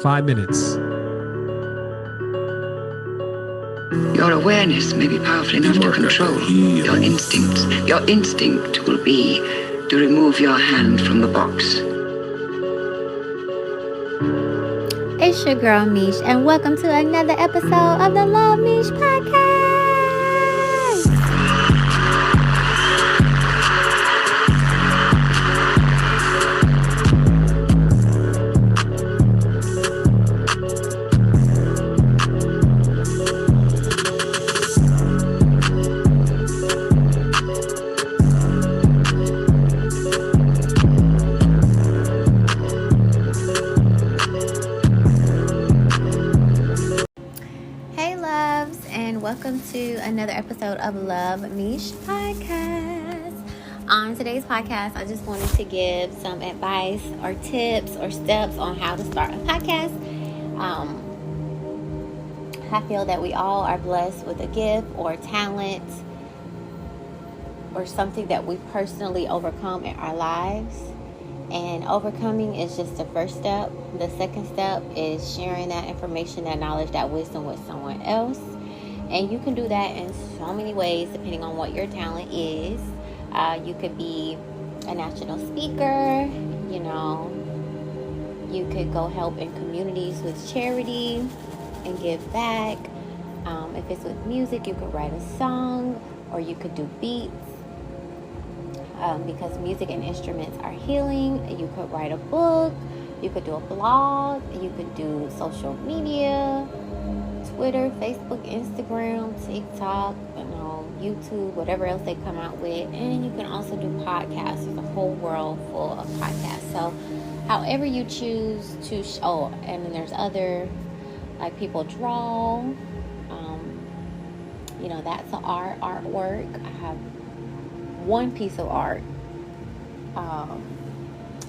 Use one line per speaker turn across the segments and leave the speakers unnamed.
5 minutes.
Your awareness may be powerful enough to control your instincts. Your instinct will be to remove your hand from the box.
It's your girl Meesh, and welcome to another episode of the Luv MEESH Podcast. Welcome to another episode of Luv MEESH Podcast. On today's podcast, I just wanted to give some advice or tips or steps on how to start a podcast. I feel that we all are blessed with a gift or talent or something that we personally overcome in our lives. And overcoming is just the first step. The second step is sharing that information, that knowledge, that wisdom with someone else. And you can do that in so many ways depending on what your talent is. You could be a national speaker, you could go help in communities with charity and give back. If it's with music, you could write a song or you could do beats. Because music and instruments are healing. You could write a book, you could do a blog, you could do social media, Twitter, Facebook, Instagram, TikTok, YouTube, whatever else they come out with. And you can also do podcasts. There's a whole world full of podcasts. So however you choose to and then there's other, like people draw, that's an artwork. I have one piece of art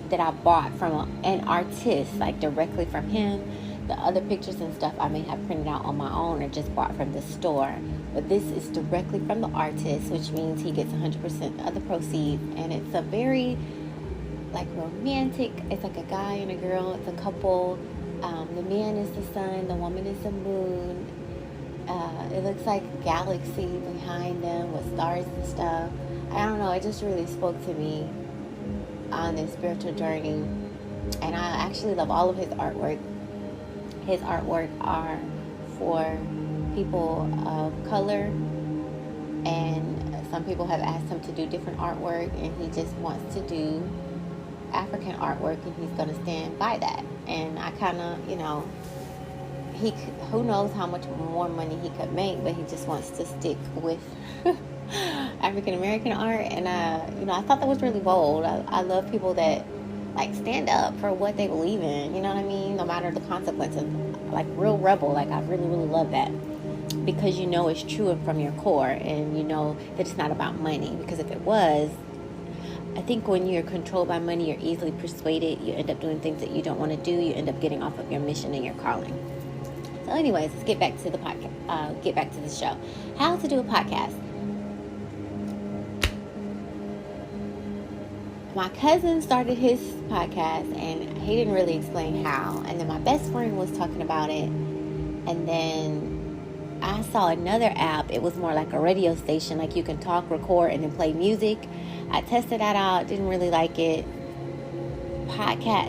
that I bought from an artist, like directly from him. The other pictures and stuff I may have printed out on my own or just bought from the store. But this is directly from the artist, which means he gets 100% of the proceeds. And it's a very, romantic. It's like a guy and a girl. It's a couple. The man is the sun. The woman is the moon. It looks like a galaxy behind them with stars and stuff. I don't know. It just really spoke to me on this spiritual journey. And I actually love all of his artwork. His artwork are for people of color, and some people have asked him to do different artwork, and he just wants to do African artwork, and he's going to stand by that. And I kind of, who knows how much more money he could make, but he just wants to stick with African American art. And I thought that was really bold. I love people that stand up for what they believe in, you know what I mean? No matter the consequences, real rebel. I really, really love that, because it's true and from your core, and that it's not about money. Because if it was, I think when you're controlled by money, you're easily persuaded. You end up doing things that you don't want to do. You end up getting off of your mission and your calling. So anyways, let's get back to the podcast. Get back to the show. How to do a podcast. My cousin started his podcast, and he didn't really explain how. And then my best friend was talking about it. And then I saw another app. It was more like a radio station. You can talk, record, and then play music. I tested that out. Didn't really like it.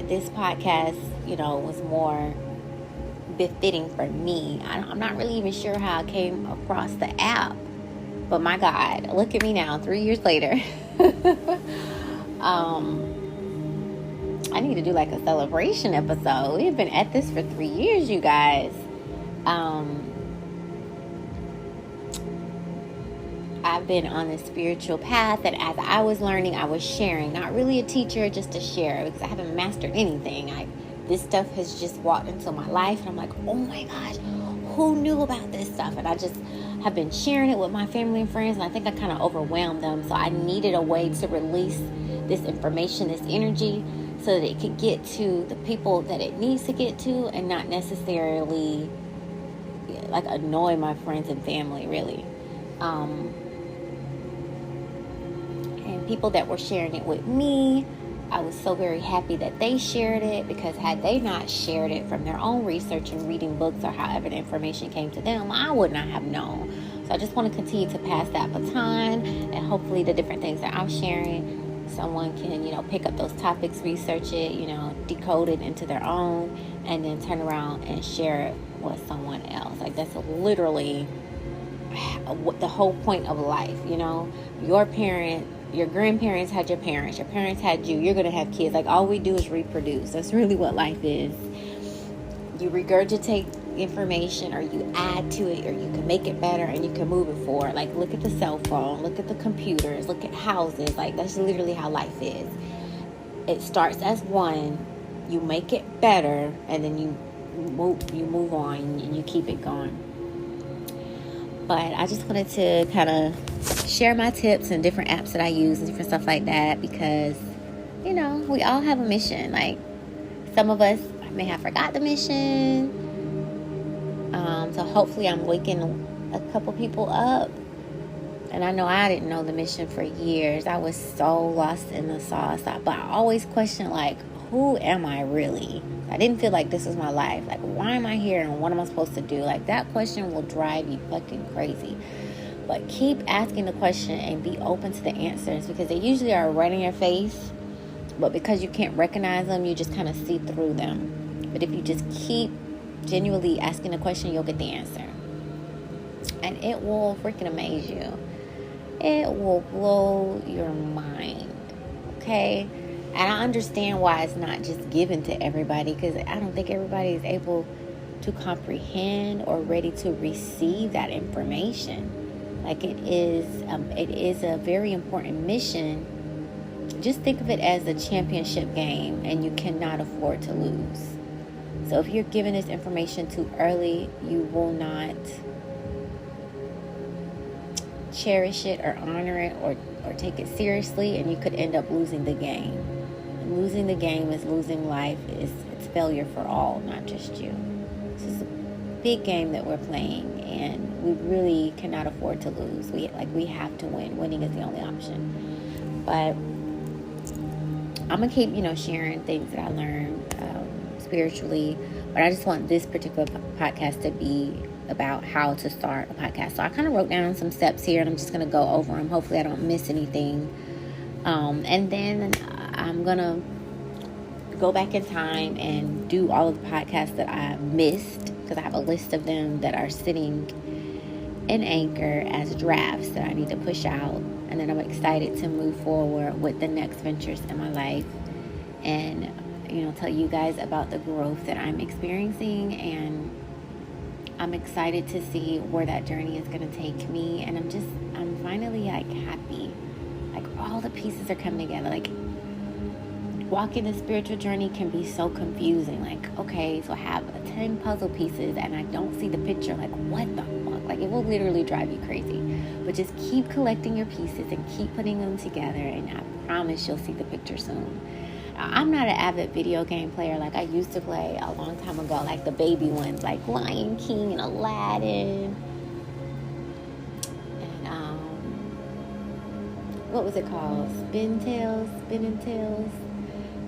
This podcast, was more befitting for me. I'm not really even sure how I came across the app. But my God, look at me now, 3 years later. I need to do a celebration episode. We've been at this for 3 years, you guys. I've been on a spiritual path, and as I was learning, I was sharing. Not really a teacher, just a share, because I haven't mastered anything. This stuff has just walked into my life, and I'm like, oh my gosh, who knew about this stuff? And I just have been sharing it with my family and friends, and I think I kind of overwhelmed them. So I needed a way to release this information, this energy, so that it could get to the people that it needs to get to, and not necessarily annoy my friends and family, really. And people that were sharing it with me, I was so very happy that they shared it, because had they not shared it from their own research and reading books or however the information came to them, I would not have known. So I just want to continue to pass that baton, and hopefully the different things that I'm sharing, someone can, pick up those topics, research it, decode it into their own, and then turn around and share it with someone else. Like, that's literally the whole point of life. Your grandparents had your parents had you, you're going to have kids. Like, all we do is reproduce. That's really what life is. You regurgitate information, or you add to it, or you can make it better, and you can move it forward. Like, look at the cell phone, look at the computers, look at houses. Like, that's literally how life is. It starts as one, you make it better, and then you move on, and you keep it going. But I just wanted to kind of share my tips and different apps that I use and different stuff like that, because we all have a mission. Like, some of us may have forgot the mission. So hopefully I'm waking a couple people up. And I know I didn't know the mission for years. I was so lost in the sauce. But I always questioned, like, who am I really? I didn't feel like this was my life. Like, why am I here, and what am I supposed to do? Like, that question will drive you fucking crazy. But keep asking the question and be open to the answers, because they usually are right in your face. But because you can't recognize them, you just kind of see through them. But if you just keep genuinely asking the question, you'll get the answer. And it will freaking amaze you. It will blow your mind. Okay? And I understand why it's not just given to everybody, because I don't think everybody is able to comprehend or ready to receive that information. Like, it is a very important mission. Just think of it as a championship game, and you cannot afford to lose. So if you're giving this information too early, you will not cherish it or honor it or take it seriously, and you could end up losing the game. And losing the game is losing life. It's failure for all, not just you. This is a big game that we're playing, and we really cannot afford to lose. We have to win. Winning is the only option. But I'm gonna keep sharing things that I learned spiritually, but I just want this particular podcast to be about how to start a podcast. So I kind of wrote down some steps here, and I'm just going to go over them. Hopefully I don't miss anything. And then I'm going to go back in time and do all of the podcasts that I missed, because I have a list of them that are sitting in Anchor as drafts that I need to push out. And then I'm excited to move forward with the next ventures in my life, and tell you guys about the growth that I'm experiencing. And I'm excited to see where that journey is going to take me. And I'm finally happy. Like, all the pieces are coming together. Like, walking the spiritual journey can be so confusing. Like, okay, so I have 10 puzzle pieces and I don't see the picture. Like, what the fuck? Like, it will literally drive you crazy. But just keep collecting your pieces and keep putting them together, and I promise you'll see the picture soon. I'm not an avid video game player like I used to play a long time ago, like the baby ones, like Lion King and Aladdin, and what was it called? Spinning Tales,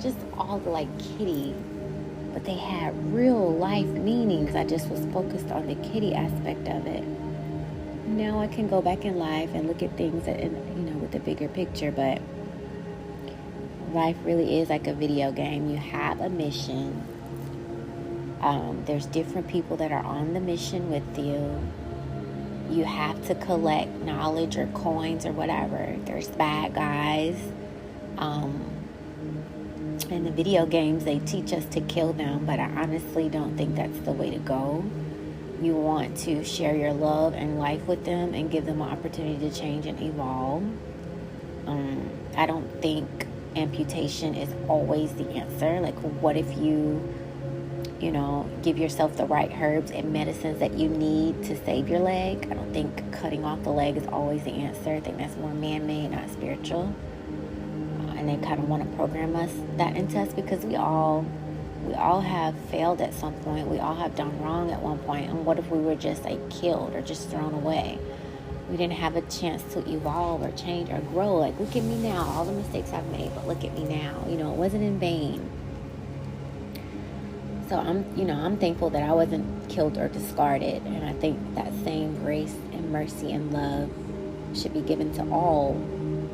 just all the kitty. But they had real life meanings. I just was focused on the kitty aspect of it. Now I can go back in life and look at things with the bigger picture, but life really is like a video game. You have a mission. There's different people that are on the mission with you. You have to collect knowledge or coins or whatever. There's bad guys. In the video games, they teach us to kill them, but I honestly don't think that's the way to go. You want to share your love and life with them and give them an opportunity to change and evolve. I don't think amputation is always the answer. Like, what if you give yourself the right herbs and medicines that you need to save your leg? I don't think cutting off the leg is always the answer. I think that's more man-made, not spiritual. And they kind of want to program that into us, because we all have failed at some point. We all have done wrong at one point. And what if we were just killed or just thrown away? we didn't have a chance to evolve or change or grow. Like, look at me now, all the mistakes I've made, but look at me now. You know, it wasn't in vain. So I'm thankful that I wasn't killed or discarded. And I think that same grace and mercy and love should be given to all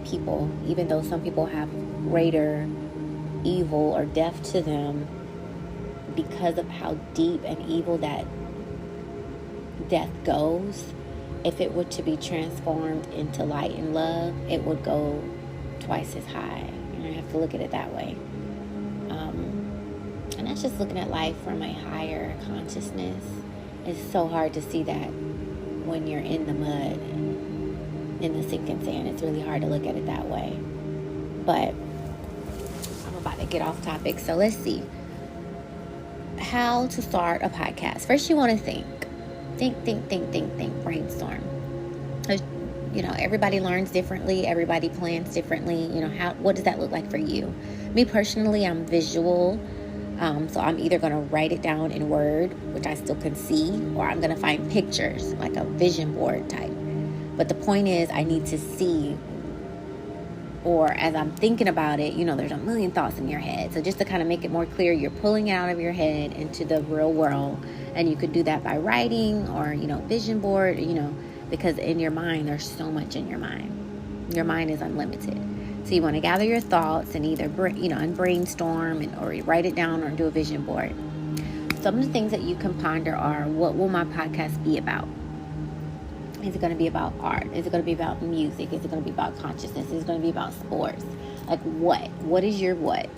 people, even though some people have greater evil or death to them because of how deep and evil that death goes. If it were to be transformed into light and love, it would go twice as high. And I have to look at it that way. And that's just looking at life from a higher consciousness. It's so hard to see that when you're in the mud, in the sinking sand. It's really hard to look at it that way. But I'm about to get off topic. So let's see. How to start a podcast. First, you want to think. Think, brainstorm. You know, everybody learns differently. Everybody plans differently. You know, what does that look like for you? Me personally, I'm visual. So I'm either going to write it down in Word, which I still can see, or I'm going to find pictures, like a vision board type. But the point is, I need to see, or as I'm thinking about it, you know, there's a million thoughts in your head. So just to kind of make it more clear, you're pulling it out of your head into the real world. And you could do that by writing or, you know, vision board, you know, because in your mind, there's so much in your mind. Your mind is unlimited. So you want to gather your thoughts and either, and brainstorm or write it down or do a vision board. Some of the things that you can ponder are, what will my podcast be about? Is it going to be about art? Is it going to be about music? Is it going to be about consciousness? Is it going to be about sports? Like what? What is your what?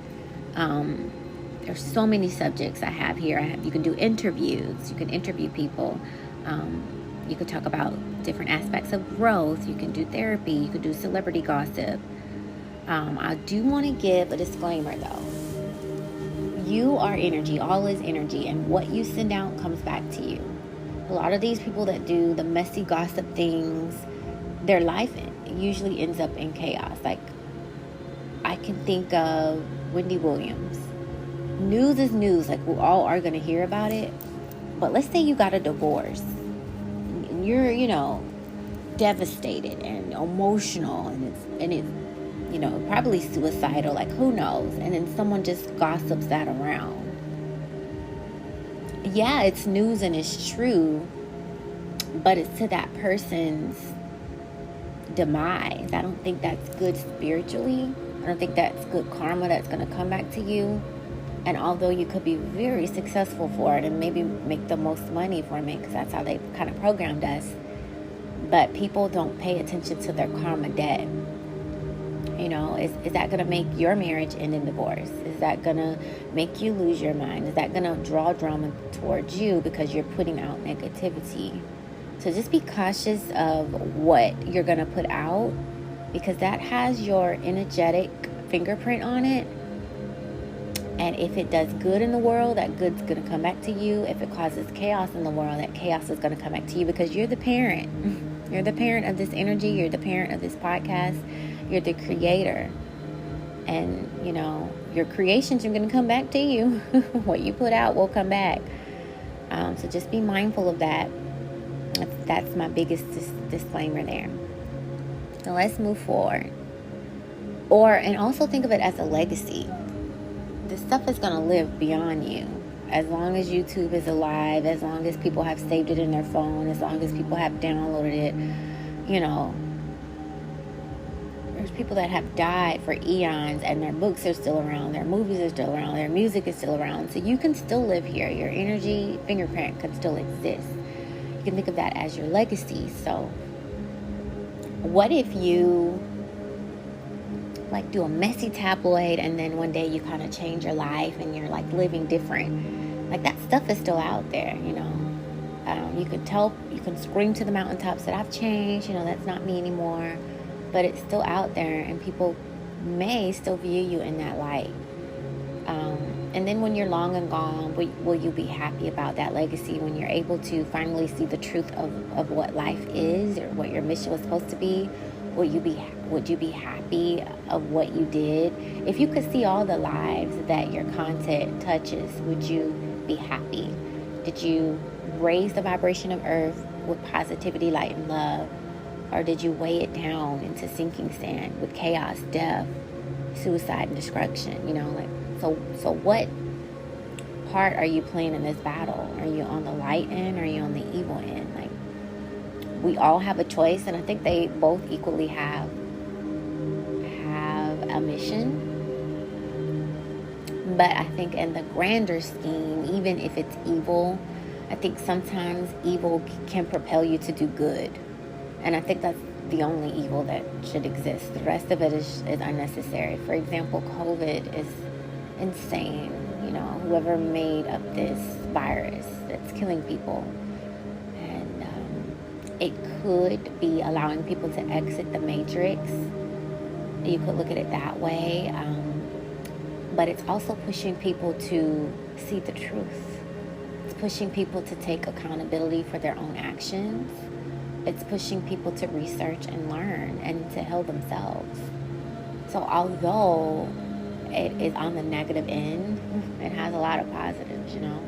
There's so many subjects I have here. You can do interviews. You can interview people. You could talk about different aspects of growth. You can do therapy. You could do celebrity gossip. I do want to give a disclaimer though. You are energy. All is energy. And what you send out comes back to you. A lot of these people that do the messy gossip things, their life usually ends up in chaos. Like, I can think of Wendy Williams. News is news. Like, we all are going to hear about it. But let's say you got a divorce. And you're, you know, devastated and emotional. And it's you know, probably suicidal. Like, who knows? And then someone just gossips that around. Yeah, it's news and it's true, but it's to that person's demise. I don't think that's good spiritually. I don't think that's good karma that's going to come back to you. And although you could be very successful for it and maybe make the most money from it, because that's how they kind of programmed us, but people don't pay attention to their karma debt. You know, is that going to make your marriage end in divorce? Is that going to make you lose your mind? Is that going to draw drama towards you because you're putting out negativity? So just be cautious of what you're going to put out, because that has your energetic fingerprint on it. And if it does good in the world, that good's going to come back to you. If it causes chaos in the world, that chaos is going to come back to you, because you're the parent. You're the parent of this energy. You're the parent of this podcast. You're the creator. And, you know, your creations are going to come back to you. What you put out will come back. So just be mindful of that. That's my biggest disclaimer there. So let's move forward. And also think of it as a legacy. This stuff is going to live beyond you. As long as YouTube is alive, as long as people have saved it in their phone, as long as people have downloaded it, you know, there's people that have died for eons and their books are still around, their movies are still around, their music is still around. So you can still live here. Your energy fingerprint can still exist. You can think of that as your legacy. So what if you like do a messy tabloid and then one day you kind of change your life and you're like living different? Like, that stuff is still out there, you know. You can scream to the mountaintops that I've changed, you know, that's not me anymore. But it's still out there, and people may still view you in that light. And then when you're long and gone, will you be happy about that legacy when you're able to finally see the truth of what life is, or what your mission was supposed to be? Would you be happy of what you did? If you could see all the lives that your content touches, would you be happy? Did you raise the vibration of earth with positivity, light, and love? Or did you weigh it down into sinking sand with chaos, death, suicide, and destruction? You know, like, so what part are you playing in this battle? Are you on the light end, or are you on the evil end? Like, we all have a choice, and I think they both equally have a mission. But I think in the grander scheme, even if it's evil, I think sometimes evil can propel you to do good. And I think that's the only evil that should exist. The rest of it is unnecessary. For example, COVID is insane. You know, whoever made up this virus that's killing people. And it could be allowing people to exit the matrix. You could look at it that way. But it's also pushing people to see the truth. It's pushing people to take accountability for their own actions. It's pushing people to research and learn and to heal themselves. So although it is on the negative end, it has a lot of positives, you know.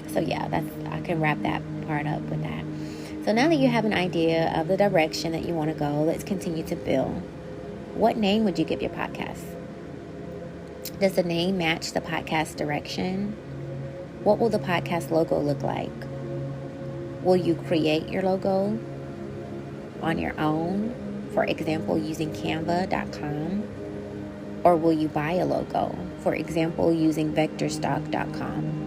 So yeah, I can wrap that part up with that. So now that you have an idea of the direction that you want to go, let's continue to build. What name would you give your podcast? Does the name match the podcast direction? What will the podcast logo look like? Will you create your logo on your own? For example, using canva.com? Or will you buy a logo? For example, using vectorstock.com.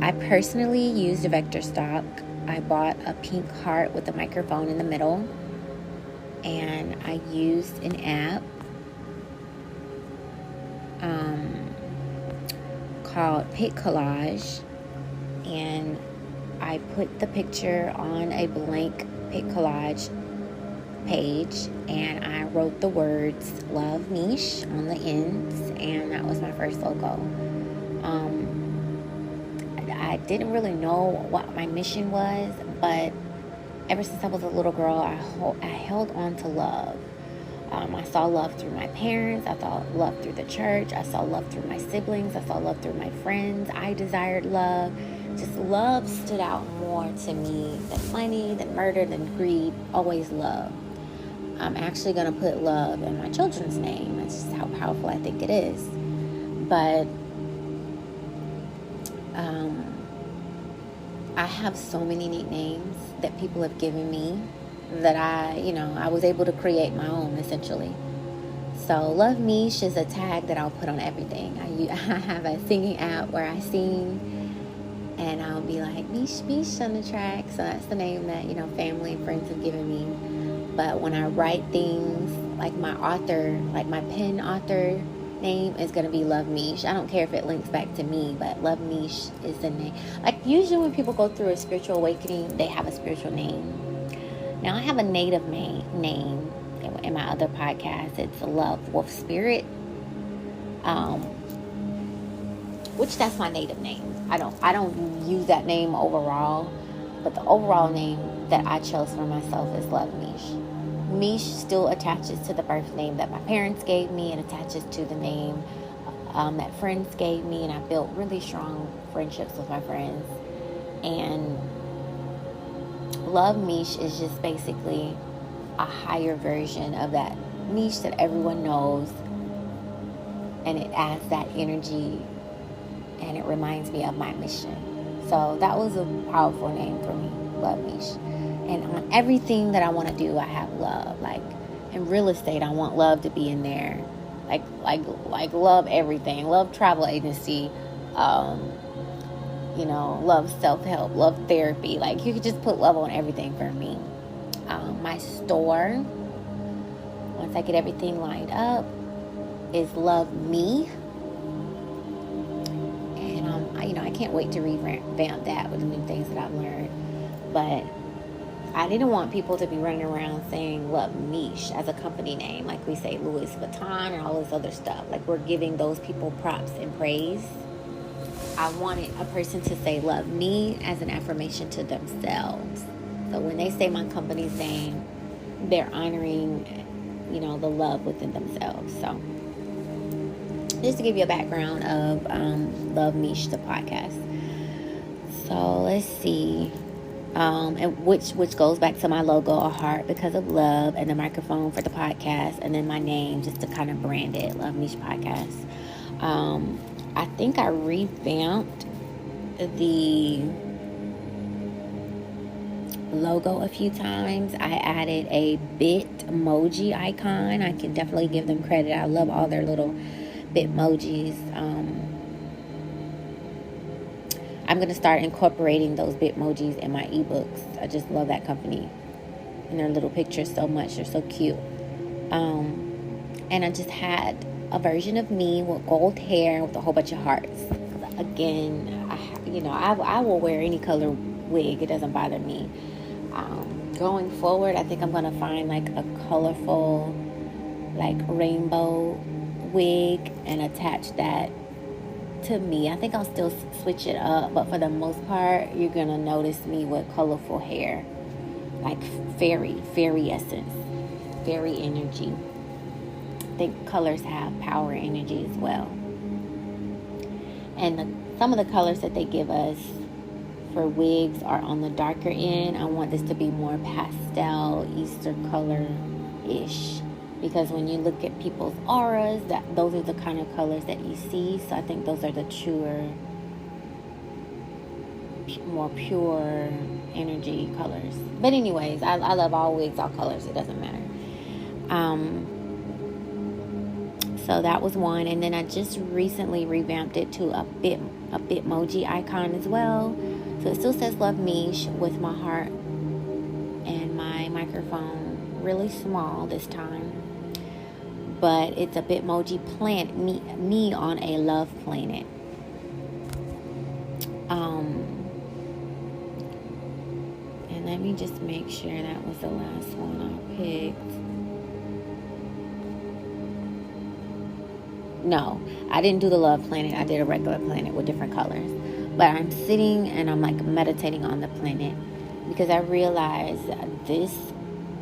I personally used Vectorstock. I bought a pink heart with a microphone in the middle. And I used an app called Pic Collage, and I put the picture on a blank Pic Collage page, and I wrote the words Luv MEESH on the ends, and that was my first logo. I didn't really know what my mission was, but ever since I was a little girl, I held on to love. I saw love through my parents. I saw love through the church. I saw love through my siblings. I saw love through my friends. I desired love. Just love stood out more to me than money, than murder, than greed. Always love. I'm actually going to put love in my children's name. That's just how powerful I think it is. But I have so many nicknames that people have given me that I was able to create my own, essentially. So Luv MEESH is a tag that I'll put on everything. I have a singing app where I sing, and I'll be like, Meesh, Meesh on the track. So that's the name that, family and friends have given me. But when I write things, like my pen author name is going to be Luv MEESH. I don't care if it links back to me, but Luv MEESH is the name. Like, usually when people go through a spiritual awakening, they have a spiritual name. Now, I have a native name in my other podcast. It's Love Wolf Spirit, which that's my native name. I don't use that name overall, but the overall name that I chose for myself is Luv MEESH. MEESH still attaches to the birth name that my parents gave me. It attaches to the name that friends gave me, and I built really strong friendships with my friends. And Luv MEESH is just basically a higher version of that MEESH that everyone knows, and it adds that energy, and it reminds me of my mission. So that was a powerful name for me, Luv MEESH. And on everything that I want to do, I have love. Like in real estate, I want love to be in there. Like love everything. Love travel agency. Love self-help. Love therapy. Like, you could just put love on everything for me. My store, once I get everything lined up, is Love Me. And I can't wait to revamp that with the new things that I've learned. But I didn't want people to be running around saying Luv MEESH as a company name, like we say Louis Vuitton and all this other stuff. Like, we're giving those people props and praise. I wanted a person to say Love Me as an affirmation to themselves. So when they say my company's name, they're honoring, the love within themselves. So just to give you a background of Luv MEESH, the podcast. So let's see. and which goes back to my logo, a heart because of love, and the microphone for the podcast, and then my name just to kind of brand it, Luv MEESH Podcast. I think I revamped the logo a few times. I added a Bitmoji icon. I can definitely give them credit. I love all their little Bitmojis. I'm going to start incorporating those Bitmojis in my ebooks. I just love that company and their little pictures so much. They're so cute. And I just had a version of me with gold hair with a whole bunch of hearts. Again, I will wear any color wig. It doesn't bother me. Going forward, I think I'm going to find like a colorful, like rainbow wig and attach that to me. I think I'll still switch it up, but for the most part, you're going to notice me with colorful hair. Like fairy essence, fairy energy. I think colors have power energy as well. And some of the colors that they give us for wigs are on the darker end. I want this to be more pastel, Easter color-ish. Because when you look at people's auras, those are the kind of colors that you see. So I think those are the truer, more pure energy colors. But anyways, I love all wigs, all colors. It doesn't matter. So that was one. And then I just recently revamped it to a Bitmoji icon as well. So it still says Luv MEESH with my heart and my microphone really small this time. But it's a Bitmoji planet, me on a love planet. And let me just make sure that was the last one I picked. No, I didn't do the love planet. I did a regular planet with different colors. But I'm sitting and I'm like meditating on the planet because I realize this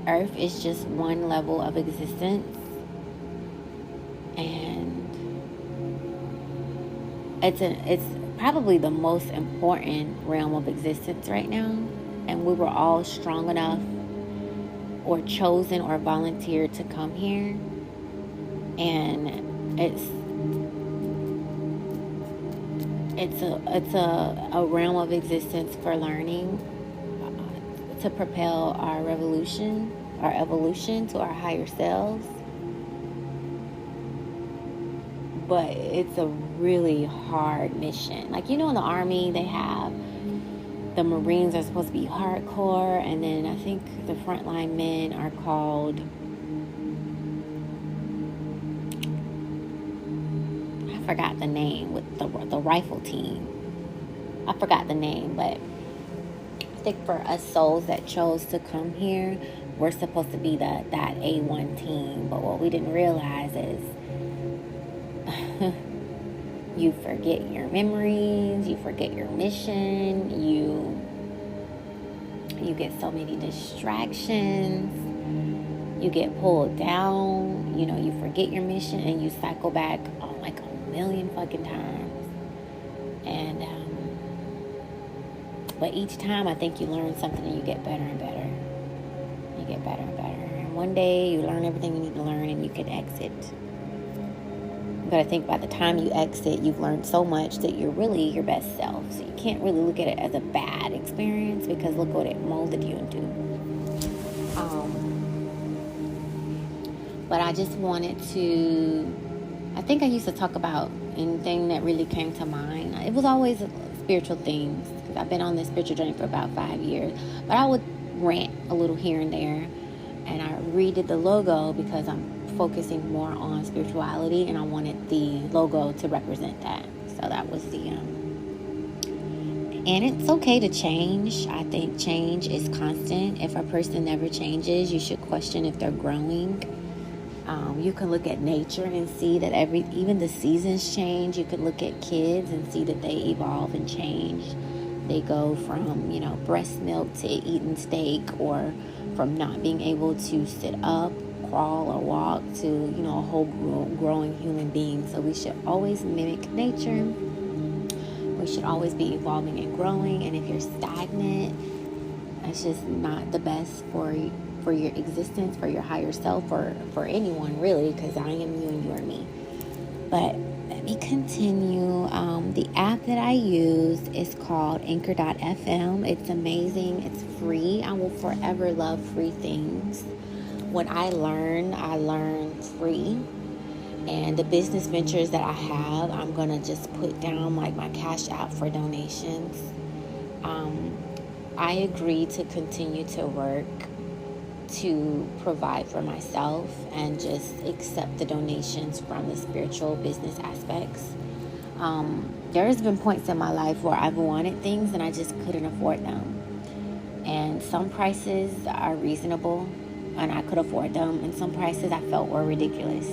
earth is just one level of existence. And it's probably the most important realm of existence right now. And we were all strong enough or chosen or volunteered to come here. And it's a realm of existence for learning to propel our evolution to our higher selves. But it's a really hard mission. Like, in the Army, they have the Marines are supposed to be hardcore, and then I think the frontline men are called, I forgot the name, with the rifle team. I forgot the name, but I think for us souls that chose to come here, we're supposed to be that A1 team. But what we didn't realize is you forget your memories, you forget your mission, you get so many distractions, you get pulled down, you forget your mission, and you cycle back like a million fucking times. And but each time I think you learn something and you get better and better. You get better and better. And one day you learn everything you need to learn and you can exit. But I think by the time you exit, you've learned so much that you're really your best self. So you can't really look at it as a bad experience because look what it molded you into. But I just wanted to, I think I used to talk about anything that really came to mind. It was always spiritual things because I've been on this spiritual journey for about 5 years. But I would rant a little here and there. And I redid the logo because I'm focusing more on spirituality, and I wanted the logo to represent that. So that was the and it's okay to change. I think change is constant. If a person never changes, you should question if they're growing. You can look at nature and see that even the seasons change. You can look at kids and see that they evolve and change. They go from breast milk to eating steak, or from not being able to sit up, crawl, or walk to, a whole growing human being. So we should always mimic nature. We should always be evolving and growing. And if you're stagnant, It's just not the best for your existence, for your higher self, or for anyone really, because I am you and you are me. But let me continue. The app that I use is called Anchor.fm. It's amazing. It's free. I will forever love free things. When I learn free. And the business ventures that I have, I'm going to just put down like my Cash App for donations. I agree to continue to work to provide for myself and just accept the donations from the spiritual business aspects. There's been points in my life where I've wanted things and I just couldn't afford them. And some prices are reasonable and I could afford them, and some prices I felt were ridiculous.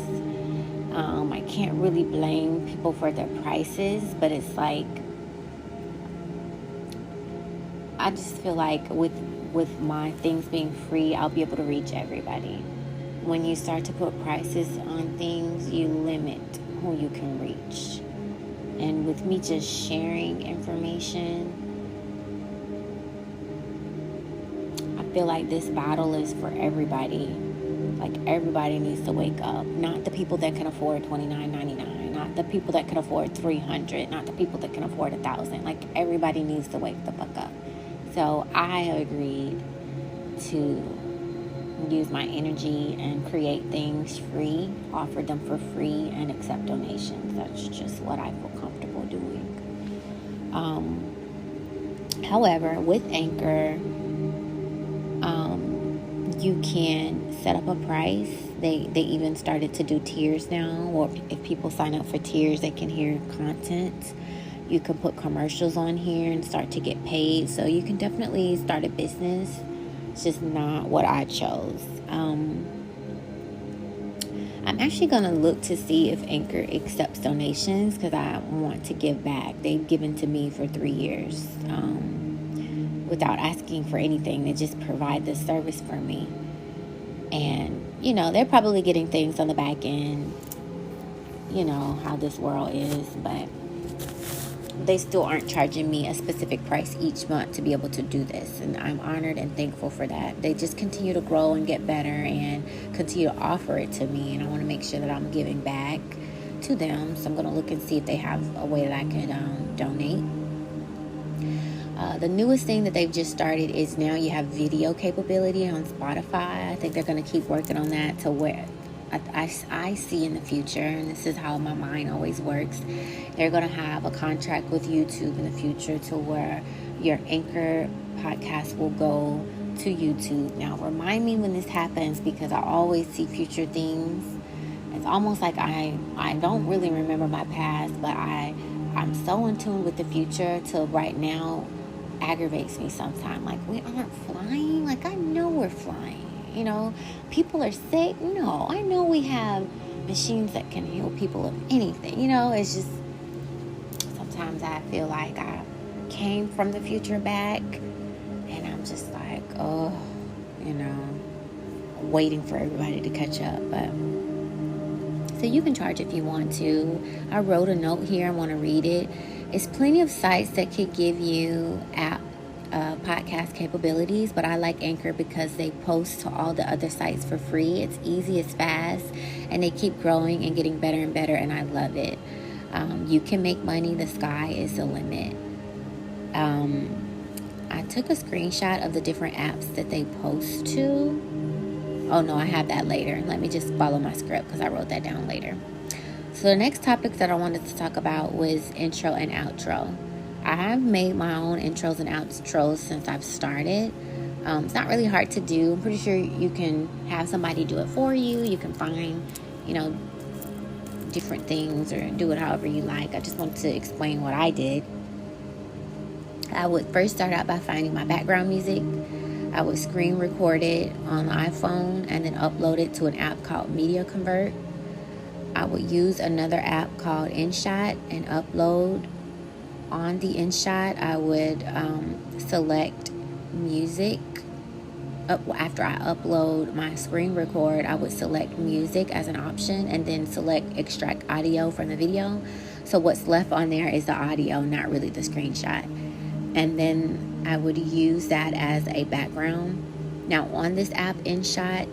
I can't really blame people for their prices, but it's like, I just feel like with my things being free, I'll be able to reach everybody. When you start to put prices on things, you limit who you can reach. And with me just sharing information, I feel like this battle is for everybody. Like, everybody needs to wake up. Not the people that can afford $29.99. Not the people that can afford $300. Not the people that can afford $1,000. Like, everybody needs to wake the fuck up. So I agreed to use my energy and create things free, offer them for free, and accept donations. That's just what I feel comfortable doing. However, with Anchor, you can set up a price. They even started to do tiers now, or if people sign up for tiers, they can hear content. You can put commercials on here and start to get paid. So you can definitely start a business. It's just not what I chose. I'm actually going to look to see if Anchor accepts donations, because I want to give back. They've given to me for 3 years without asking for anything. They just provide this service for me. And, they're probably getting things on the back end. You know how this world is, but they still aren't charging me a specific price each month to be able to do this. And I'm honored and thankful for that. They just continue to grow and get better and continue to offer it to me. And I want to make sure that I'm giving back to them. So I'm going to look and see if they have a way that I can donate. The newest thing that they've just started is now you have video capability on Spotify. I think they're going to keep working on that to where I see in the future, and this is how my mind always works, they're going to have a contract with YouTube in the future to where your Anchor podcast will go to YouTube. Now, remind me when this happens, because I always see future things. It's almost like I don't really remember my past, but I'm so in tune with the future till right now aggravates me sometimes. Like, we aren't flying. Like, I know we're flying. People are sick. No, I know we have machines that can heal people of anything. It's just sometimes I feel like I came from the future back, and I'm just like, waiting for everybody to catch up. But so you can charge if you want to. I wrote a note here. I want to read it. It's plenty of sites that could give you podcast capabilities, but I like Anchor because they post to all the other sites for free. It's easy, it's fast, and they keep growing and getting better and better, and I love it. You can make money. The sky is the limit. I took a screenshot of the different apps that they post to. Oh no, I have that later. Let me just follow my script because I wrote that down later. So the next topic that I wanted to talk about was intro and outro. I have made my own intros and outros since I've started. It's not really hard to do. I'm pretty sure you can have somebody do it for you. You can find, different things or do it however you like. I just wanted to explain what I did. I would first start out by finding my background music. I would screen record it on the iPhone and then upload it to an app called Media Convert. I would use another app called InShot and upload. On the InShot, I would select music. After I upload my screen record, I would select music as an option and then select extract audio from the video. So what's left on there is the audio, not really the screenshot. and then I would use that as a background. Now on this app, InShot,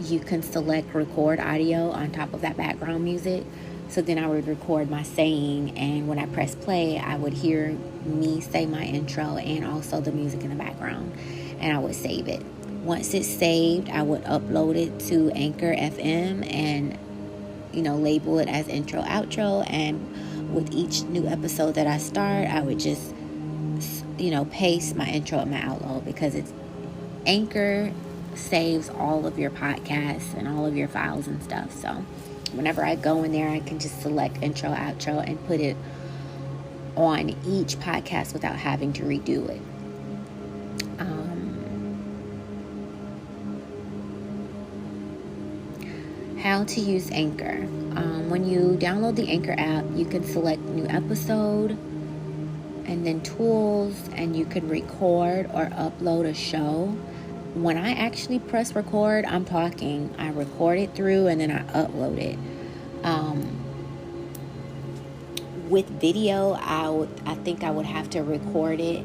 you can select record audio on top of that background music. So then I would record my saying, and when I press play, I would hear me say my intro and also the music in the background, and I would save it. Once it's saved, I would upload it to Anchor FM and, label it as intro, outro. And with each new episode that I start, I would just, paste my intro and my outro, because it's Anchor saves all of your podcasts and all of your files and stuff. So whenever I go in there, I can just select intro, outro, and put it on each podcast without having to redo it. How to use Anchor. When you download the Anchor app, you can select new episode and then tools, and you can record or upload a show. When I actually press record, I'm talking. I record it through and then I upload it. With video, I think I would have to record it,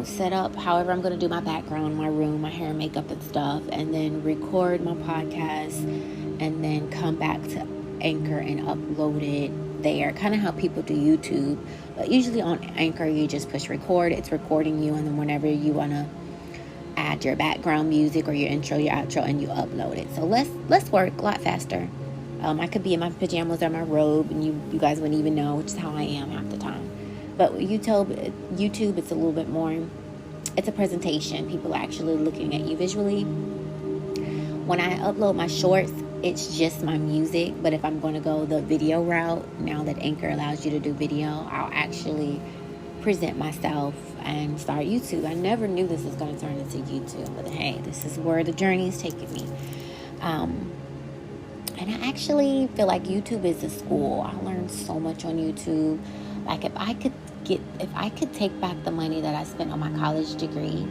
set up however I'm going to do my background, my room, my hair, makeup and stuff, and then record my podcast and then come back to Anchor and upload it there. Kind of how people do YouTube. But usually on Anchor, you just push record. It's recording you, and then whenever you want to add your background music or your intro, your outro, and you upload it. So let's work a lot faster. I could be in my pajamas or my robe, and you guys wouldn't even know, which is how I am half the time. But with YouTube, it's a little bit more, it's a presentation. People are actually looking at you visually. When I upload my shorts, it's just my music. But if I'm going to go the video route, now that Anchor allows you to do video, I'll actually present myself and start YouTube. I never knew this was going to turn into YouTube, but hey, this is where the journey is taking me. And I actually feel like YouTube is a school. I learned so much on YouTube. Like if I could take back the money that I spent on my college degree,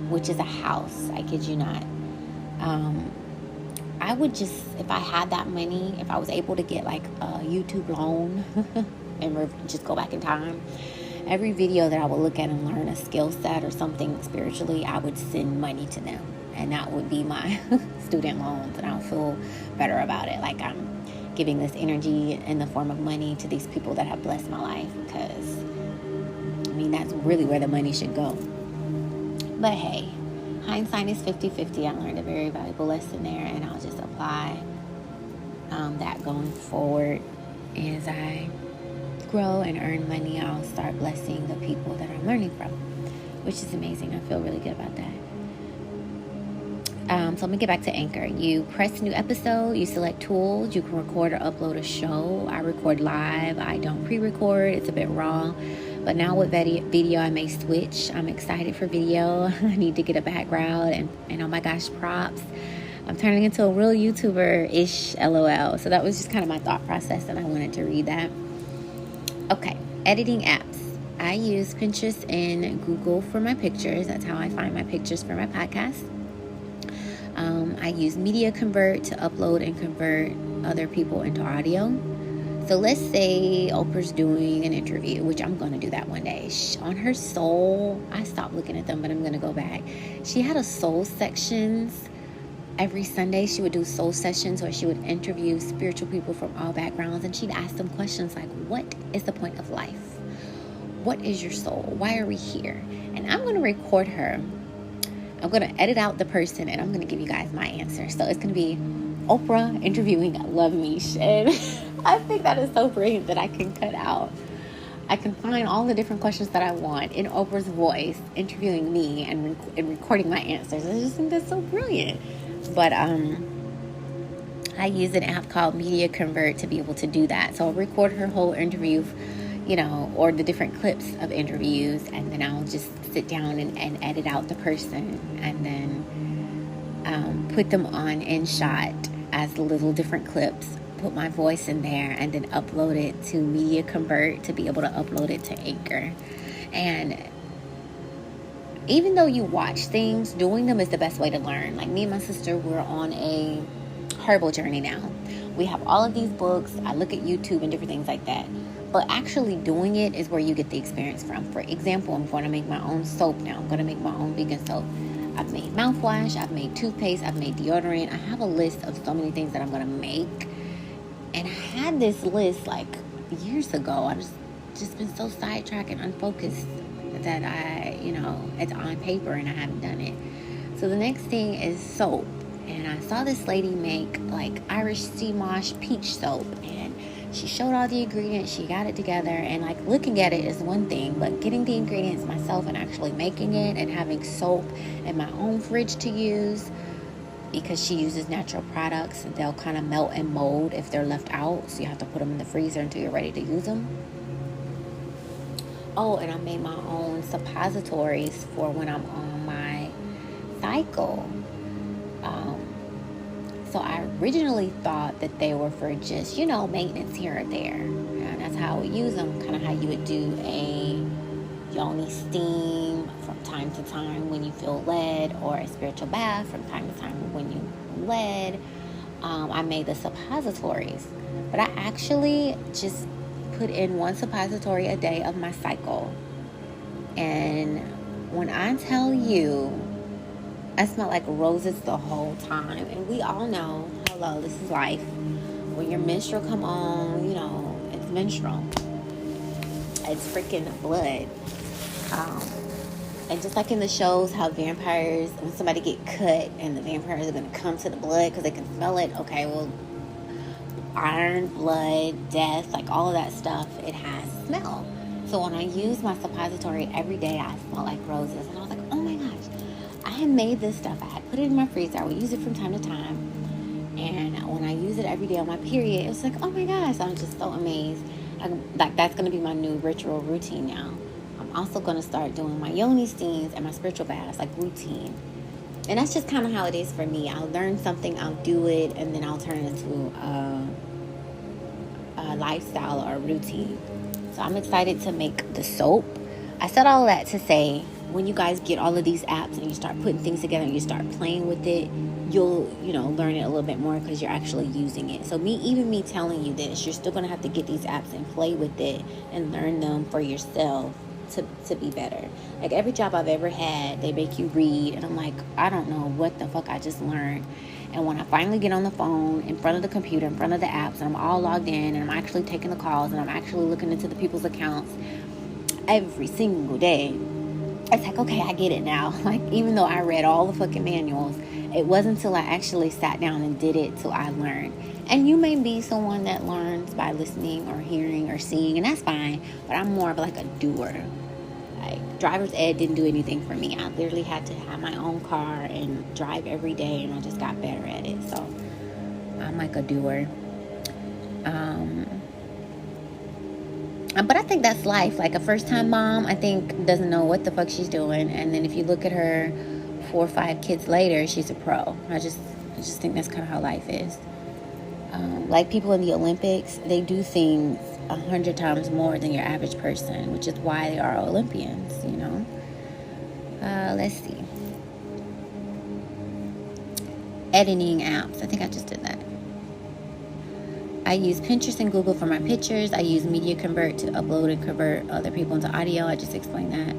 which is a house, I kid you not, I would just, if I had that money, if I was able to get like a YouTube loan and just go back in time, every video that I would look at and learn a skill set or something spiritually, I would send money to them. And that would be my student loans. And I'll feel better about it. Like I'm giving this energy in the form of money to these people that have blessed my life. Because, that's really where the money should go. But hey, hindsight is 50-50. I learned a very valuable lesson there. And I'll just apply that going forward as I grow and earn money. I'll start blessing the people that I'm learning from, which is amazing. I feel really good about that. So let me get back to Anchor. You press new episode, you select tools, you can record or upload a show. I record live, I don't pre-record, it's a bit raw. But now with video, I may switch. I'm excited for video. I need to get a background and oh my gosh, props. I'm turning into a real YouTuber-ish, LOL. So that was just kind of my thought process, and I wanted to read that. Okay, editing apps. I use Pinterest and Google for my pictures. That's how I find my pictures for my podcast. I use Media Convert to upload and convert other people into audio. So let's say Oprah's doing an interview, which I'm going to do that one day. On her soul, I stopped looking at them, but I'm going to go back. She had a soul sections. Every Sunday she would do soul sessions where she would interview spiritual people from all backgrounds, and she'd ask them questions like, what is the point of life? What is your soul? Why are we here? And I'm going to record her. I'm going to edit out the person, and I'm going to give you guys my answer. So it's going to be Oprah interviewing Luv MEESH. And I think that is so brilliant that I can cut out. I can find all the different questions that I want in Oprah's voice, interviewing me and recording my answers. I just think that's so brilliant. But I use an app called Media Convert to be able to do that. So I'll record her whole interview, or the different clips of interviews, and then I'll just sit down and edit out the person, and then put them on InShot as little different clips, put my voice in there, and then upload it to Media Convert to be able to upload it to Anchor. And even though you watch things, doing them is the best way to learn. Like me and my sister, we're on a herbal journey now. We have all of these books. I look at YouTube and different things like that. But actually doing it is where you get the experience from. For example, I'm going to make my own soap now. I'm going to make my own vegan soap. I've made mouthwash. I've made toothpaste. I've made deodorant. I have a list of so many things that I'm going to make. And I had this list like years ago. I've just been so sidetracked and unfocused that it's on paper and I haven't done it. So the next thing is soap. And I saw this lady make like Irish sea moss peach soap. And she showed all the ingredients. She got it together. And like looking at it is one thing. But getting the ingredients myself and actually making it and having soap in my own fridge to use, because she uses natural products, they'll kind of melt and mold if they're left out. So you have to put them in the freezer until you're ready to use them. Oh, and I made my own suppositories for when I'm on my cycle. So I originally thought that they were for just, maintenance here or there. And that's how I would use them, kind of how you would do a yoni steam from time to time when you feel led, or a spiritual bath from time to time when you led. I made the suppositories. But I actually just put in one suppository a day of my cycle. And when I tell you, I smelled like roses the whole time. And we all know, hello, this is life. When your menstrual come on, it's menstrual. It's freaking blood. And just like in the shows, how vampires, when somebody get cut and the vampires are going to come to the blood because they can smell it. Okay, well, iron, blood, death, like all of that stuff, it has smell. So when I use my suppository every day, I smell like roses. And I was like, oh my gosh, I had made this stuff. I had put it in my freezer. I would use it from time to time. And when I use it every day on my period, it was like, oh my gosh, I'm just so amazed. Like that's going to be my new ritual routine now. I'm also going to start doing my yoni steams and my spiritual baths, like routine. And that's just kind of how it is for me. I'll learn something, I'll do it, and then I'll turn it into a lifestyle or a routine. So I'm excited to make the soap. I said all of that to say, when you guys get all of these apps and you start putting things together and you start playing with it, you'll, learn it a little bit more because you're actually using it. So even me telling you this, you're still going to have to get these apps and play with it and learn them for yourself to be better. Like every job I've ever had, they make you read, and I'm like, I don't know what the fuck I just learned. And when I finally get on the phone, in front of the computer, in front of the apps, and I'm all logged in, and I'm actually taking the calls, and I'm actually looking into the people's accounts every single day, it's like, okay, I get it now. Like, even though I read all the fucking manuals, it wasn't until I actually sat down and did it till I learned. And you may be someone that learns by listening or hearing or seeing, and that's fine, but I'm more of like a doer. Like, driver's ed didn't do anything for me. I literally had to have my own car and drive every day, and I just got better at it. So I'm like a doer. But I think that's life. Like a first-time mom, I think, doesn't know what the fuck she's doing. And then if you look at her 4 or 5 kids later, she's a pro. I just think that's kind of how life is. Like people in the Olympics, they do things 100 times more than your average person, which is why they are Olympians, Let's see. Editing apps. I think I just did that. I use Pinterest and Google for my pictures. I use Media Convert to upload and convert other people into audio. I just explained that.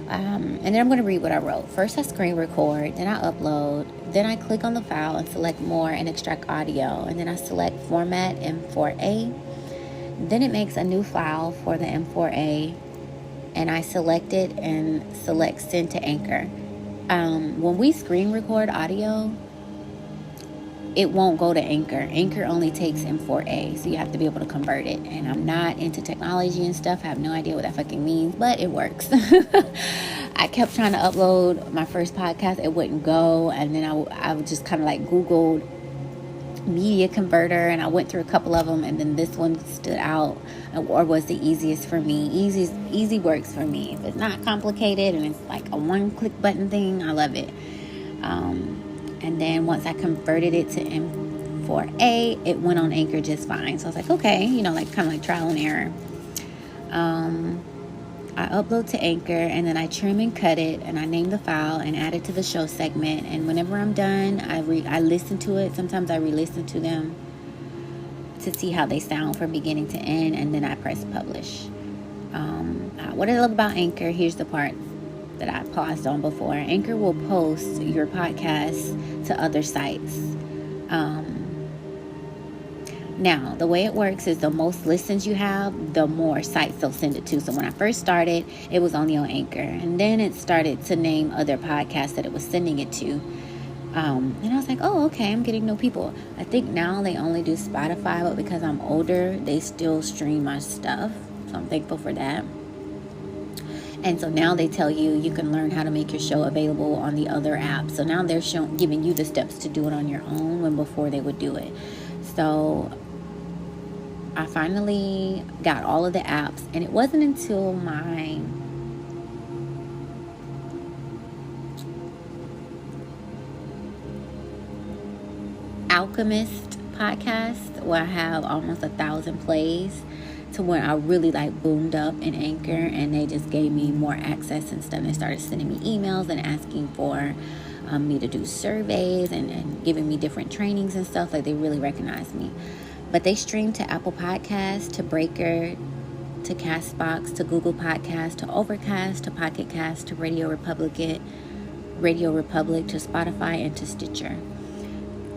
And then I'm going to read what I wrote. First, I screen record. Then I upload. Then I click on the file and select more and extract audio. And then I select format M4A. Then it makes a new file for the M4A. And I select it and select send to Anchor. When we screen record audio, it won't go to Anchor. Anchor only takes M4A, so you have to be able to convert it. And I'm not into technology and stuff. I have no idea what that fucking means, but it works. I kept trying to upload my first podcast. It wouldn't go. And then I just kind of like Googled media converter, and I went through a couple of them, and then this one stood out or was the easiest for me. Easy works for me. If it's not complicated and it's like a one-click button thing, I love it. And then once I converted it to M4A, it went on Anchor just fine. So I was like, okay, like kind of like trial and error. I upload to Anchor, and then I trim and cut it, and I name the file and add it to the show segment. And whenever I'm done, I listen to it. Sometimes I re-listen to them. to see how they sound from beginning to end, and then I press publish. What I love about Anchor, here's the part that I paused on before. Anchor will post your podcast to other sites. Now, the way it works is the most listens you have, the more sites they'll send it to. So when I first started, it was only on Anchor. And then it started to name other podcasts that it was sending it to. And I was like, oh, okay, I'm getting no people. I think now they only do Spotify, but because I'm older, they still stream my stuff. So I'm thankful for that. And so now they tell you can learn how to make your show available on the other apps. So now they're giving you the steps to do it on your own when before they would do it. So I finally got all of the apps, and it wasn't until my Alchemist podcast, where I have almost 1,000 plays, to when I really boomed up in Anchor, and they just gave me more access and stuff. They started sending me emails and asking for me to do surveys and giving me different trainings and stuff. They really recognized me. But they stream to Apple Podcasts, to Breaker, to Castbox, to Google Podcasts, to Overcast, to Pocket Cast, to Radio Republic, to Spotify, and to Stitcher.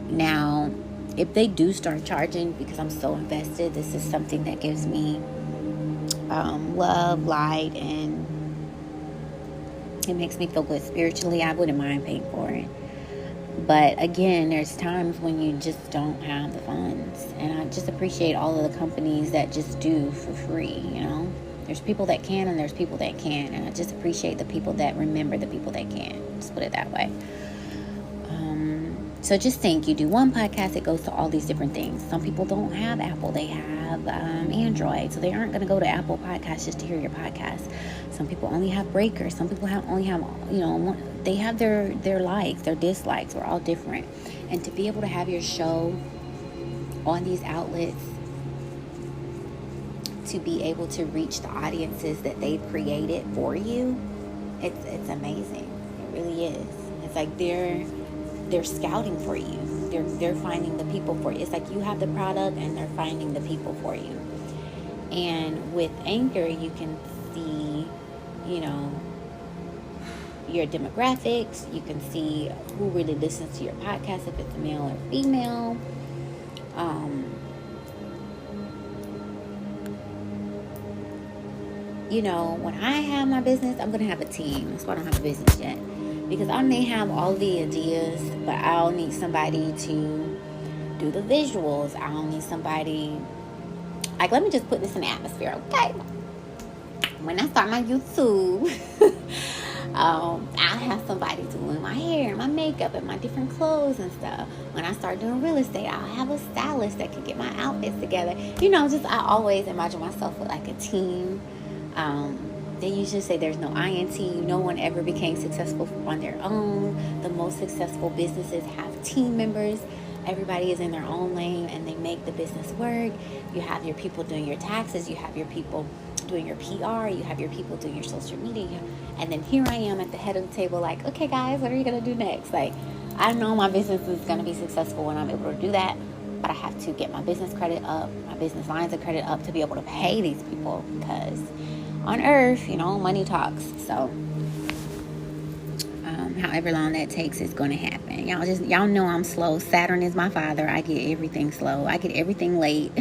Now, if they do start charging, because I'm so invested, this is something that gives me love, light, and it makes me feel good spiritually. I wouldn't mind paying for it. But again, there's times when you just don't have the funds. And I just appreciate all of the companies that just do for free, There's people that can, and there's people that can't. And I just appreciate the people that remember the people that can. Just put it that way. So just think, you do one podcast, it goes to all these different things. Some people don't have Apple, they have Android, so they aren't going to go to Apple Podcasts just to hear your podcast. Some people only have Breaker. Some people only have, they have their likes, their dislikes. We're all different. And to be able to have your show on these outlets, to be able to reach the audiences that they've created for you, it's amazing. It really is. It's like they're scouting for you. They're finding the people for you. It's like you have the product and they're finding the people for you. And with Anchor, you can see, your demographics. You can see who really listens to your podcast, if it's male or female. When I have my business, I'm going to have a team. That's why I don't have a business yet. Because I may have all the ideas, but I'll need somebody to do the visuals. I'll need somebody, let me just put this in the atmosphere, okay? When I start my YouTube, I'll have somebody doing my hair, my makeup, and my different clothes and stuff. When I start doing real estate, I'll have a stylist that can get my outfits together. I always imagine myself with a team. They usually say there's no I in team. No one ever became successful on their own. The most successful businesses have team members. Everybody is in their own lane and they make the business work. You have your people doing your taxes. You have your people doing your PR. You have your people doing your social media. And then here I am at the head of the table okay, guys, what are you going to do next? I know my business is going to be successful when I'm able to do that. But I have to get my business credit up, my business lines of credit up to be able to pay these people, because on earth, money talks. So however long that takes is going to happen. Y'all know I'm slow. Saturn is my father. I get everything slow. I get everything late.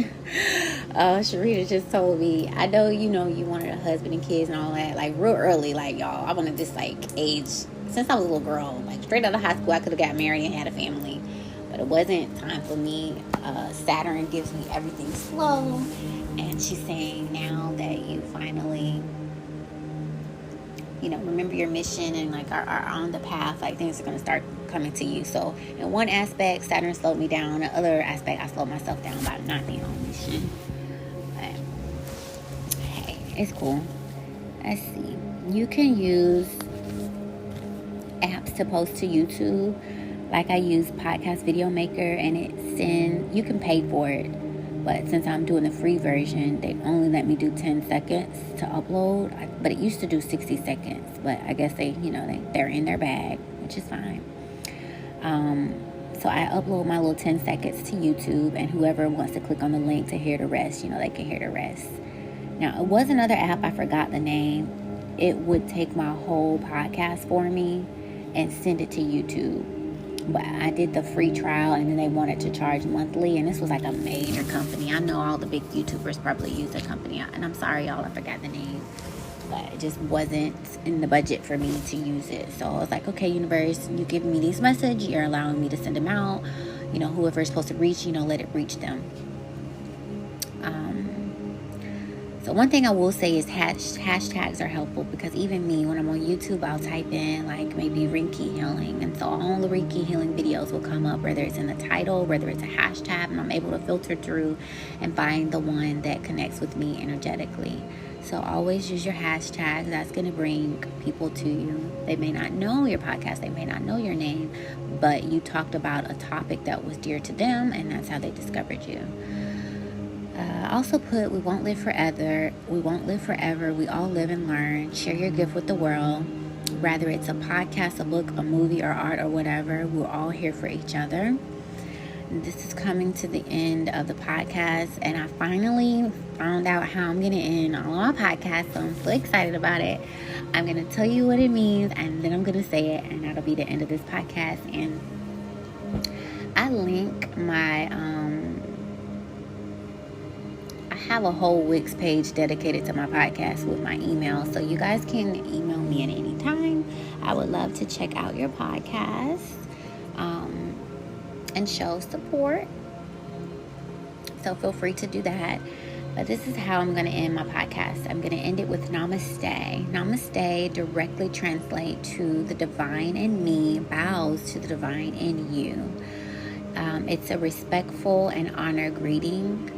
Sharita just told me, I know you wanted a husband and kids and all that, real early, y'all. I wanted this age since I was a little girl, straight out of high school. I could have got married and had a family, but it wasn't time for me. Saturn gives me everything slow. And she's saying now that you finally, remember your mission and are on the path, things are going to start coming to you. So in one aspect, Saturn slowed me down. In the other aspect, I slowed myself down by not being on mission. But hey, it's cool. Let's see. You can use apps to post to YouTube. I use Podcast Video Maker, and you can pay for it. But since I'm doing the free version, they only let me do 10 seconds to upload. But it used to do 60 seconds. But I guess they're in their bag, which is fine. So I upload my little 10 seconds to YouTube, and whoever wants to click on the link to hear the rest, they can hear the rest. Now, it was another app, I forgot the name. It would take my whole podcast for me and send it to YouTube. But I did the free trial, and then they wanted to charge monthly, and this was like a major company. I know all the big YouTubers probably use the company, and I'm sorry, y'all, I forgot the name. But it just wasn't in the budget for me to use it. So I was like, okay, universe, you give me these messages, you're allowing me to send them out. Whoever is supposed to reach, let it reach them. So one thing I will say is hashtags are helpful, because even me, when I'm on YouTube, I'll type in like maybe Reiki healing, and so all the Reiki healing videos will come up, whether it's in the title, whether it's a hashtag, and I'm able to filter through and find the one that connects with me energetically. So always use your hashtags. That's going to bring people to you. They may not know your podcast, they may not know your name, but you talked about a topic that was dear to them, and that's how they discovered you. Also put, we won't live forever. We won't live forever. We all live and learn. Share your gift with the world. Whether it's a podcast, a book, a movie, or art, or whatever, we're all here for each other. This is coming to the end of the podcast, and I finally found out how I'm going to end all my podcasts, so I'm so excited about it. I'm going to tell you what it means, and then I'm going to say it, and that'll be the end of this podcast. And I link my... I have a whole Wix page dedicated to my podcast with my email, so you guys can email me at any time. I would love to check out your podcast and show support, so feel free to do that. But this is how I'm going to end my podcast. I'm going to end it with namaste. Namaste directly translates to the divine in me bows to the divine in you. It's a respectful and honor greeting.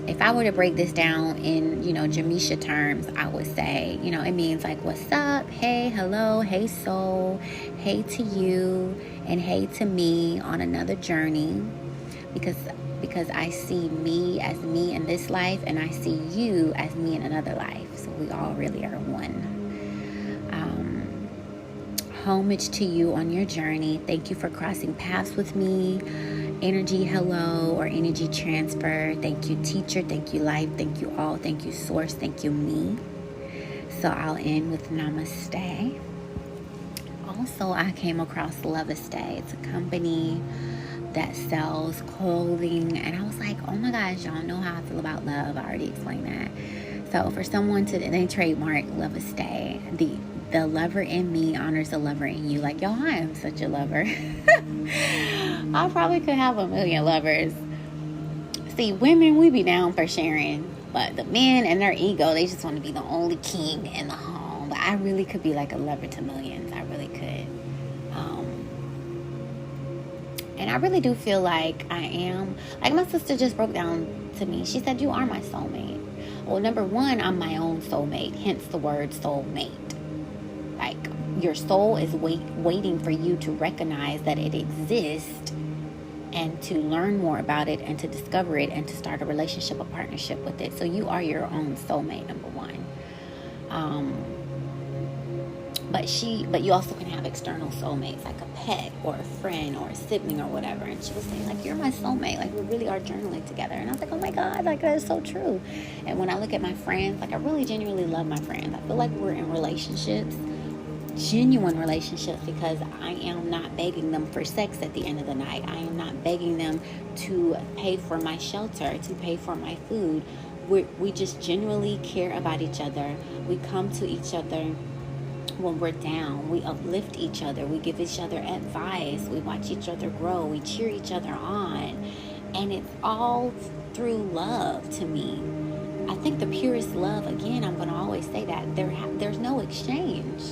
If I were to break this down in, Jamisha terms, I would say, it means like, what's up? Hey, hello, hey, soul, hey to you, and hey to me on another journey. Because I see me as me in this life, and I see you as me in another life. So we all really are one. Homage to you on your journey. Thank you for crossing paths with me. Energy hello or energy transfer. Thank you, teacher. Thank you, life. Thank you, all. Thank you, source. Thank you, me. So I'll end with namaste. Also, I came across Loveste. It's a company that sells clothing, and I was like, oh my gosh, y'all know how I feel about love. I already explained that. So for someone they trademark Loveste, the lover in me honors the lover in you. Like, y'all, I am such a lover. I probably could have 1,000,000 lovers. See, women, we be down for sharing, but the men and their ego, they just want to be the only king in the home. But I really could be like a lover to millions. I really could. And I really do feel like I am. Like, my sister just broke down to me. She said, you are my soulmate. Well, number one, I'm my own soulmate, hence the word soulmate. Like, your soul is waiting for you to recognize that it exists, and to learn more about it, and to discover it, and to start a relationship, a partnership with it. So you are your own soulmate, number one. But you also can have external soulmates, like a pet or a friend or a sibling or whatever. And she was saying, like, you're my soulmate. Like, we really are journaling together. And I was like, oh my God, like, that is so true. And when I look at my friends, like, I really genuinely love my friends. I feel like we're in relationships, genuine relationships, because I am not begging them for sex at the end of the night. I am not begging them to pay for my shelter, to pay for my food. We just genuinely care about each other. We come to each other when we're down. We uplift each other. We give each other advice. We watch each other grow. We cheer each other on. And it's all through love to me. I think the purest love, again, I'm going to always say that, there's no exchange.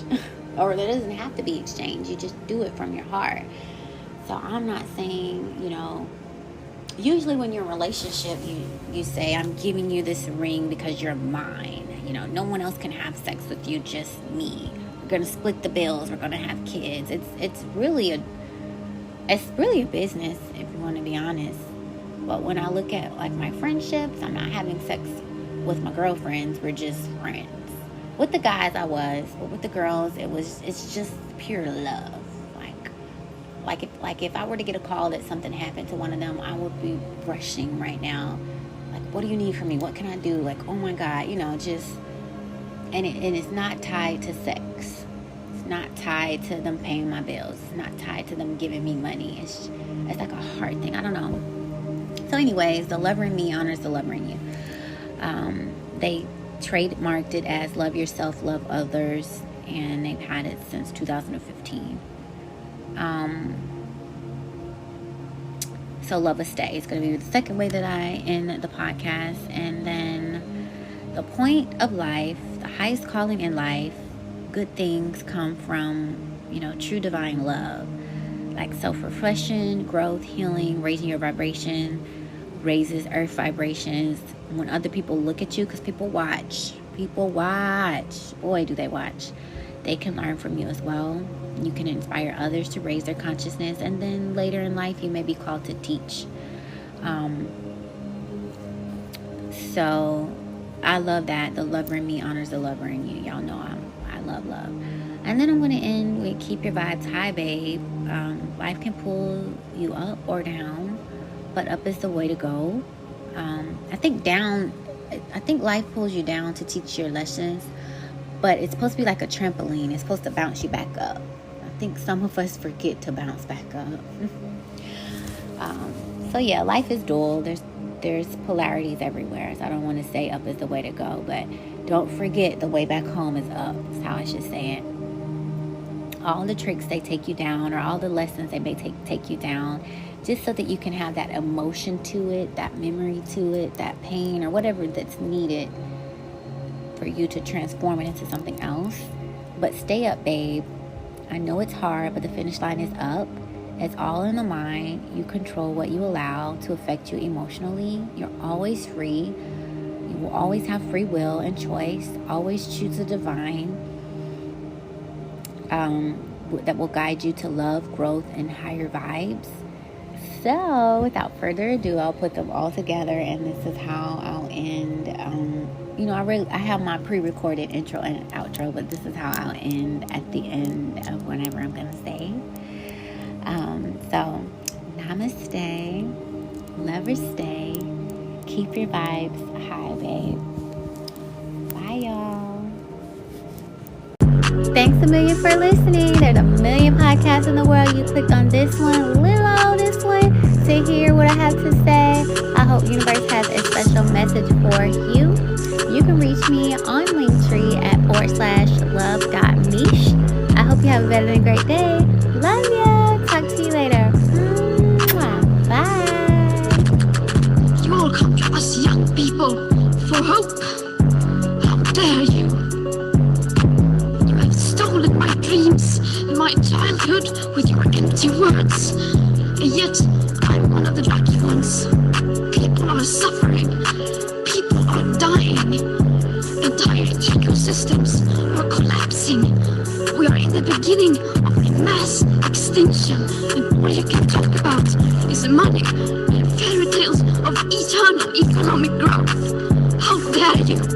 Or there doesn't have to be exchange. You just do it from your heart. So I'm not saying, usually when you're in a relationship, you say, I'm giving you this ring because you're mine. No one else can have sex with you, just me. We're going to split the bills. We're going to have kids. It's really a business, if you want to be honest. But when I look at, like, my friendships, I'm not having sex with my girlfriends. We're just friends. With the guys I was, but with the girls, it's just pure love. if I were to get a call that something happened to one of them, I would be rushing right now. Like, what do you need from me? What can I do? Like, oh my God, just, and it's not tied to sex. It's not tied to them paying my bills. It's not tied to them giving me money. It's like a heart thing. I don't know. So anyways, the lover in me honors the lover in you. They trademarked it as love yourself, love others, and they've had it since 2015. So love will stay. It's going to be the second way that I end the podcast. And then the point of life, the highest calling in life, good things come from, true divine love. Like self-reflection, growth, healing, raising your vibration, raises earth vibrations. When other people look at you, because people watch, boy, do they watch. They can learn from you as well. You can inspire others to raise their consciousness, and then later in life you may be called to teach. So I love that the lover in me honors the lover in you. Y'all know I love love. And then I'm going to end with keep your vibes high, babe. Life can pull you up or down, but up is the way to go. I think life pulls you down to teach your lessons, but it's supposed to be like a trampoline. It's supposed to bounce you back up. I think some of us forget to bounce back up. So yeah, life is dual. There's polarities everywhere. So I don't want to say up is the way to go, but don't forget the way back home is up. That's how I should say it. All the tricks they take you down, or all the lessons they may take you down, just so that you can have that emotion to it, that memory to it, that pain, or whatever that's needed for you to transform it into something else. But stay up, babe. I know it's hard, but the finish line is up. It's all in the mind. You control what you allow to affect you emotionally. You're always free. You will always have free will and choice. Always choose the divine that will guide you to love, growth, and higher vibes. So without further ado, I'll put them all together, and this is how I'll end. I have my pre-recorded intro and outro, but this is how I'll end at the end of whatever I'm gonna say. So namaste, lovers stay, keep your vibes high, babe. Bye, y'all. Thanks a million for listening. There's a million podcasts in the world. You clicked on this one, this one, to hear what I have to say. I hope universe has a special message for you. You can reach me on Linktree at /love.meesh. I hope you have a better than great day. Love ya. Talk to you later. Bye.
You all come to us young people for hope. How dare you? You have stolen my dreams and my childhood with your empty words. And yet, I'm one of the lucky ones. People are suffering. People are dying. Entire ecosystems are collapsing. We are in the beginning of a mass extinction, and all you can talk about is money and fairy tales of eternal economic growth. How dare you?